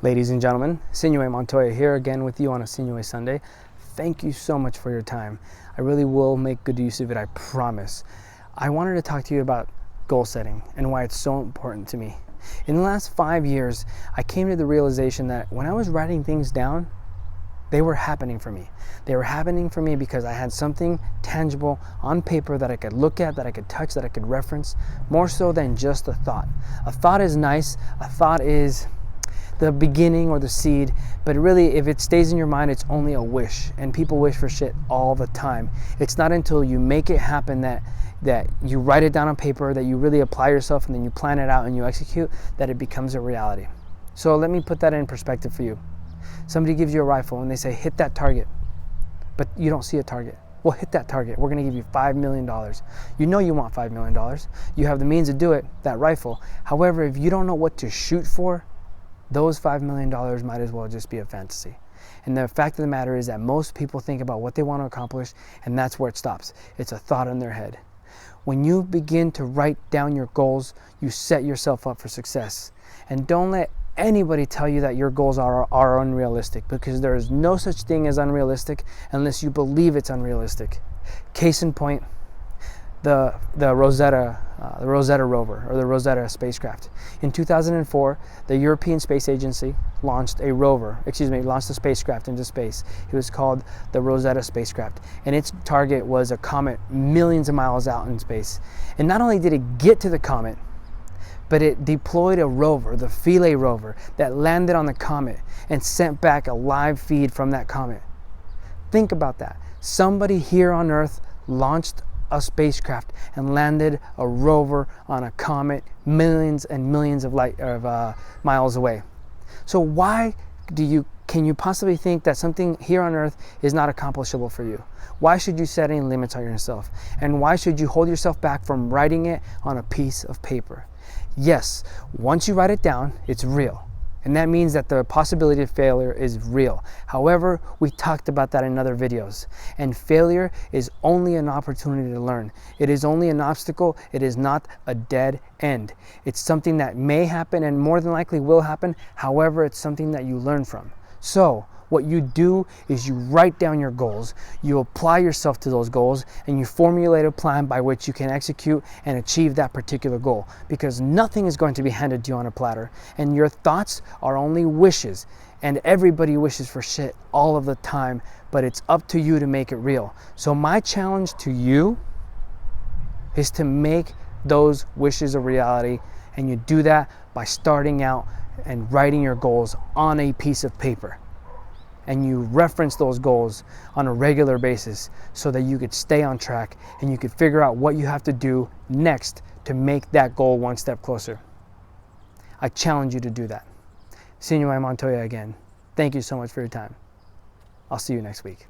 Ladies and gentlemen, Sinuhe Montoya here again with you on a Sinuhe Sunday. Thank you so much for your time. I really will make good use of it, I promise. I wanted to talk to you about goal setting and why it's so important to me. In the last 5 years, I came to the realization that when I was writing things down, they were happening for me. They were happening for me because I had something tangible on paper that I could look at, that I could touch, that I could reference, more so than just a thought. A thought is nice, a thought is the beginning or the seed, but really if it stays in your mind, it's only a wish, and people wish for shit all the time. It's not until you make it happen that you write it down on paper, that you really apply yourself, and then you plan it out and you execute, that it becomes a reality. So let me put that in perspective for you. Somebody gives you a rifle and they say, hit that target, but you don't see a target. Well, hit that target. We're gonna give you $5 million. You know you want $5 million. You have the means to do it, that rifle. However, if you don't know what to shoot for, those $5 million might as well just be a fantasy. And the fact of the matter is that most people think about what they want to accomplish, and that's where it stops. It's a thought in their head. When you begin to write down your goals, you set yourself up for success. And don't let anybody tell you that your goals are unrealistic, because there is no such thing as unrealistic unless you believe it's unrealistic. Case in point, the Rosetta rover, or the Rosetta spacecraft. In 2004, the European Space Agency launched a spacecraft into space. It was called the Rosetta spacecraft, and its target was a comet millions of miles out in space. And not only did it get to the comet, but it deployed a rover, the Philae rover, that landed on the comet and sent back a live feed from that comet. Think about that. Somebody here on Earth launched a spacecraft and landed a rover on a comet millions and millions of miles away. So why can you possibly think that something here on Earth is not accomplishable for you? Why should you set any limits on yourself? And why should you hold yourself back from writing it on a piece of paper? Yes, once you write it down, it's real. And that means that the possibility of failure is real. However, we talked about that in other videos. And failure is only an opportunity to learn. It is only an obstacle. It is not a dead end. It's something that may happen and more than likely will happen. However, it's something that you learn from. So what you do is you write down your goals, you apply yourself to those goals, and you formulate a plan by which you can execute and achieve that particular goal. Because nothing is going to be handed to you on a platter, and your thoughts are only wishes. And everybody wishes for shit all of the time, but it's up to you to make it real. So my challenge to you is to make those wishes a reality, and you do that by starting out and writing your goals on a piece of paper. And you reference those goals on a regular basis so that you could stay on track and you could figure out what you have to do next to make that goal one step closer. I challenge you to do that. Sinuhe Montoya again. Thank you so much for your time. I'll see you next week.